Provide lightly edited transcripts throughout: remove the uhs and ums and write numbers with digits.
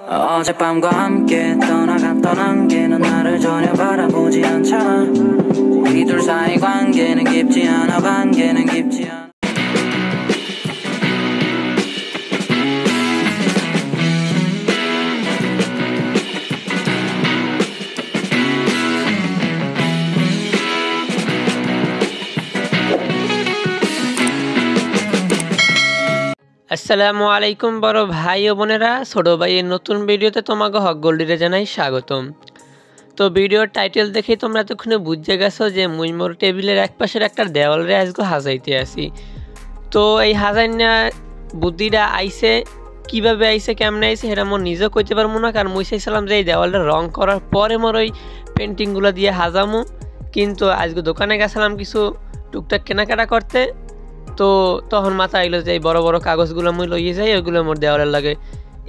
어젯밤과 함께 떠나갔던 안개는 나를 전혀 바라보지 않잖아. 우리 둘 사이 관계는 깊지 않아. 관계는 깊지 않아. আসসালামু আলাইকুম বড় ভাই ও বোনেরা, ছোট ভাইয়ের নতুন ভিডিওতে তোমাকে হক গোল্ডিরে জানাই স্বাগতম। তো ভিডিওর টাইটেল দেখেই তোমরা এতক্ষণে বুঝে গেছো যে মুই মোর টেবিলের এক পাশের একটা দেওয়ালরে আজকে হাজাইতে আসি। তো এই হাজাইনা বুদ্ধিটা আইসে কীভাবে আইসে কেমনে আইসে সেটা মোর নিজেও কইতে পারবো না, কারণ মুই চাইছিলাম যে এই দেওয়ালটা রং করার পরে মোর ওই পেন্টিংগুলো দিয়ে হাজামু। কিন্তু আজকে দোকানে গেছিলাম কিছু টুকটাক কেনাকাটা করতে, তো তখন মাথা আইলো যে এই বড় বড় কাগজগুলো মুই লইয়ে যাই, ওইগুলো মোর দেওয়ালের লাগে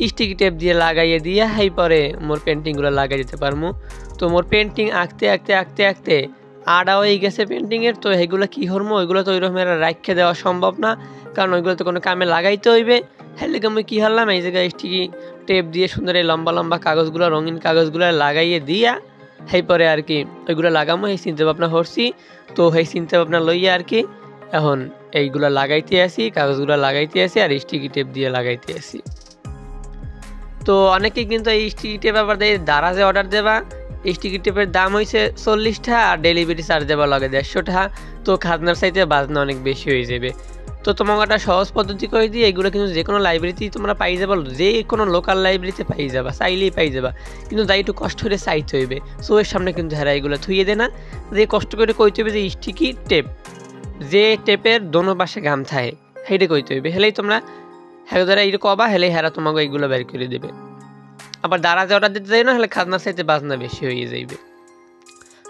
স্টিকি টেপ দিয়ে লাগাইয়ে দিয়ে হাই পরে মোর পেন্টিংগুলো লাগাই দিতে পারমু। তো মোর পেন্টিং আঁকতে আঁকতে আঁকতে আঁকতে আড়া হয়ে গেছে পেন্টিংয়ের। তো এগুলো কী করবো, ওইগুলো তো ওইরকমের রাখতে দেওয়া সম্ভব না, কারণ ওইগুলো তো কোনো কামে লাগাইতে হইবে। হ্যাঁ লেগে আমি কী হারলাম, এই জায়গায় স্টিকি টেপ দিয়ে সুন্দর এই লম্বা লম্বা কাগজগুলো রঙিন কাগজগুলো লাগাইয়ে দিয়া সেই পরে আর কি ওইগুলো লাগামো এই চিন্তা ভাবনা করছি। তো সেই চিন্তা ভাবনা লইয়া আর কি এখন এইগুলো লাগাইতে আসি, কাগজগুলো লাগাইতে আসি আর স্টিকি টেপ দিয়ে লাগাইতে আসি। তো অনেকেই কিন্তু এই স্টিকি টেপ আবার দারাজে অর্ডার দেবা, স্টিকি টেপের দাম হয়েছে 40 টাকা আর ডেলিভারি চার্জ দেওয়া লাগে 150 টাকা। তো খাজনার চাইতে বাজনা অনেক বেশি হয়ে যাবে। তো তোমাকে একটা সহজ পদ্ধতি করে দিই, এগুলো কিন্তু যে কোনো লাইব্রেরিতেই তোমরা পাই যাবা, যে কোনো লোকাল লাইব্রেরিতে পাই যাবা, চাইলেই পাই যাবা, কিন্তু তাই একটু কষ্ট করে চাইতে হইবে। সো এর সামনে কিন্তু হেরা এগুলো থুইয়ে দে না, যে কষ্ট করে কইতে হবে যে স্টিকি টেপ, যে টেপের দোনো পাশে গাম থাকে সেইটা কইতে হইবে। হেলেই তোমরা হ্যাঁ দ্বারা এইটা কবা, হেলেই হেরা তোমাকে এইগুলো বের করে দেবে। আবার দারাজে অর্ডার দিতে যাই না, হলে খাজনার চাইতে বাজনা বেশি হয়ে যাইবে।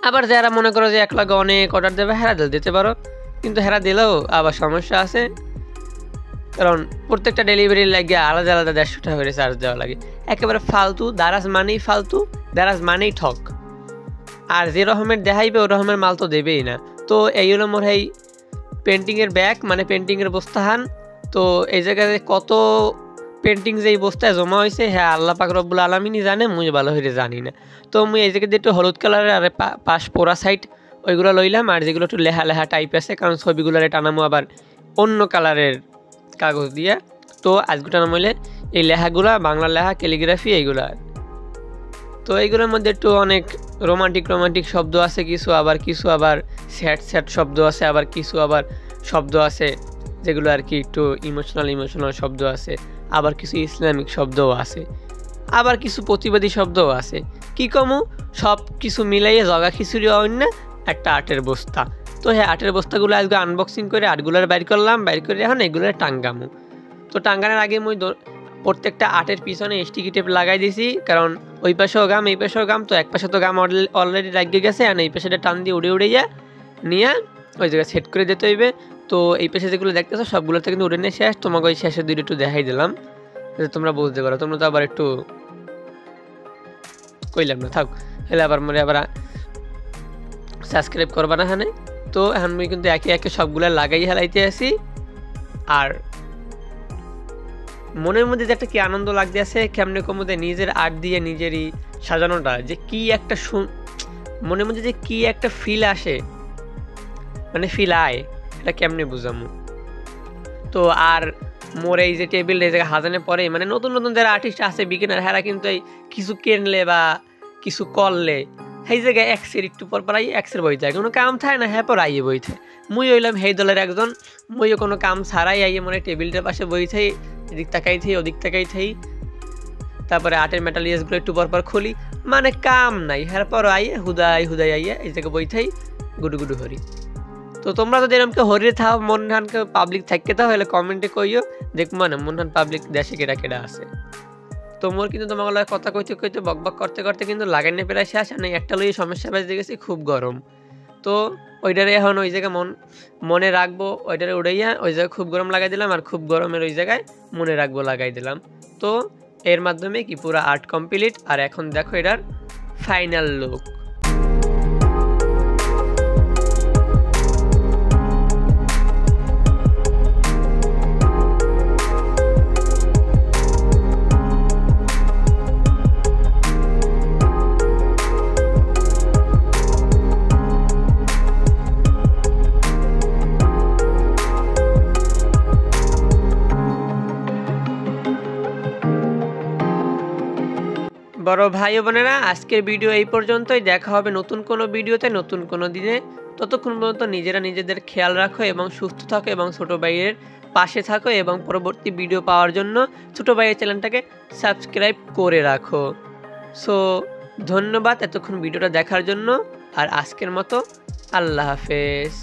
আবার যারা মনে করো যে এক লাগে অনেক অর্ডার দেবে, হেরা দিতে পারো, কিন্তু হেরা দিলেও আবার সমস্যা আছে, কারণ প্রত্যেকটা ডেলিভারি লাগে আলাদা আলাদা 150 টাকা করে চার্জ দেওয়া লাগে। একেবারে ফালতু, দারাজ মানেই ফালতু, দারাজ মানেই ঠক, আর যে রকমের দেখাইবে ও রকমের মাল তো দেবেই না। তো এই হলো মোর এই পেন্টিংয়ের ব্যাগ, মানে পেন্টিংয়ের বস্তাহান। তো এই জায়গায় কত পেন্টিং যে এই বস্তায় জমা হয়েছে, হ্যাঁ আল্লাহ পাক রব্বুল আলামিনই জানে, মুই ভালো হয়ে জানি না। তো মুই এই জায়গায় একটু হলুদ কালারের আর পাশ পোড়া সাইড ওইগুলো লইলাম, আর যেগুলো একটু লেহা লেহা টাইপ আছে, কারণ ছবিগুলোরে টানামো আবার অন্য কালারের কাগজ দিয়ে। তো আজকে টানাম হইলে এই লেহাগুলা বাংলা লেহা ক্যালিগ্রাফি এইগুলা। তো এইগুলোর মধ্যে একটু অনেক রোমান্টিক শব্দ আছে, কিছু আবার স্যাড শব্দ আছে, আবার কিছু আবার শব্দ আছে যেগুলো আর কি একটু ইমোশনাল শব্দ আছে, আবার কিছু ইসলামিক শব্দও আছে, আবার কিছু প্রতিবাদী শব্দও আছে। কি কমু, সব কিছু মিলাইয়ে জগা খিচুড়ি অন্য একটা আর্টের বস্তা। তো হ্যাঁ আর্টের বস্তাগুলো আজকে আনবক্সিং করে আর্টগুলোর বাইর করলাম, বাইর করে এখন এগুলোর টাঙ্গামু। তো টাঙ্গানোর আগে মুই প্রত্যেকটা আর্টের পিছনে স্টিকি টেপ লাগাই দিয়েছি, কারণ ওই পাশেও গাম এই পাশেও গাম, তো এক পাশে তো গাম অলরেডি লাগিয়ে গেছে, আর এই পাশেটা টান দিয়ে উড়ে নিয়ে ওই জায়গায় সেট করে দিতে হইবে। তো এই পাশে যেগুলো দেখতেছো সবগুলোতে কিন্তু উড়ে নিয়ে শেষ, তোমাকে ওই শেষের দুটো একটু দেখাই দিলাম যাতে তোমরা বুঝতে পারো। তোমরা তো আবার একটু কইলাম না, থাক হেলে আবার সাবস্ক্রাইব করবা না হ্যাঁ। তো এখন আমি কিন্তু একে একে সবগুলো লাগাই হেলাইতে আসি, আর মনের মধ্যে যে একটা কি আনন্দ লাগতে আছে, কেমনে কমতে নিজের আর্ট দিয়ে নিজেরই সাজানোটা যে কি একটা মনের মধ্যে যে কি একটা ফিল আসে, মানে ফিল আয়, এটা কেমনে বুঝামু। তো আর মোর এই যে টেবিল এই জায়গায় হাজানে পরে, মানে নতুন যারা আর্টিস্ট আছে বিগিনার, হেরা কিন্তু এই কিছু কিনলে বা কিছু করলে সেই জায়গায় এক্সের একটু পর পর এক্সের বই থাকে, কোনো কাম থাকে না, হ্যাঁ পর আইয়ে বই থাকে। মুই হইলাম সেই দলের একজন, মুইও কোনো কাম ছাড়াই আইয়ে মনে টেবিলটার পাশে বই থাই, এদিক তাকাই থাই ওদিক তাকাই থাই, তারপরে আর্টের মেটালিয়াসগুলো একটু পর পর খুলি, মানে কাম নাই, হ্যাঁ পর আইয়ে হুদাই আইয়ে এই জায়গায় বই থাই গুডু হরি। তো তোমরা যদি এরকমকে হরিয়ে থাও, মনহানকে পাবলিক থাকতে থাও, হলে কমেন্টে কইও, দেখবো না মনহান পাবলিক দেশে কেটা আছে। তো মোর কিন্তু তোমাকে কথা কইতে বকবক করতে কিন্তু লাগাই নিয়ে প্রায় শেষ, আর একটা লইয়ে সমস্যা বেঁচে গেছি, খুব গরম। তো ওইটারে এখন ওই জায়গায় মনে রাখবো, ওইটারে উড়াইয়া ওই জায়গায় খুব গরম লাগাই দিলাম, আর খুব গরমের ওই জায়গায় মনে রাখবো লাগাই দিলাম। তো এর মাধ্যমে কি পুরো আর্ট কমপ্লিট। আর এখন দেখো এটার ফাইনাল লুক। বড় ভাই ও বোনেরা, আজকের ভিডিও এই পর্যন্তই। দেখা হবে নতুন কোনো ভিডিওতে নতুন কোনো দিনে। ততক্ষণ পর্যন্ত নিজেরা নিজেদের খেয়াল রাখো এবং সুস্থ থাকো এবং ছোট ভাইয়ের পাশে থাকো এবং পরবর্তী ভিডিও পাওয়ার জন্য ছোট ভাইয়ের চ্যানেলটাকে সাবস্ক্রাইব করে রাখো। সো ধন্যবাদ এতক্ষণ ভিডিওটা দেখার জন্য। আর আজকের মতো আল্লাহ হাফেজ।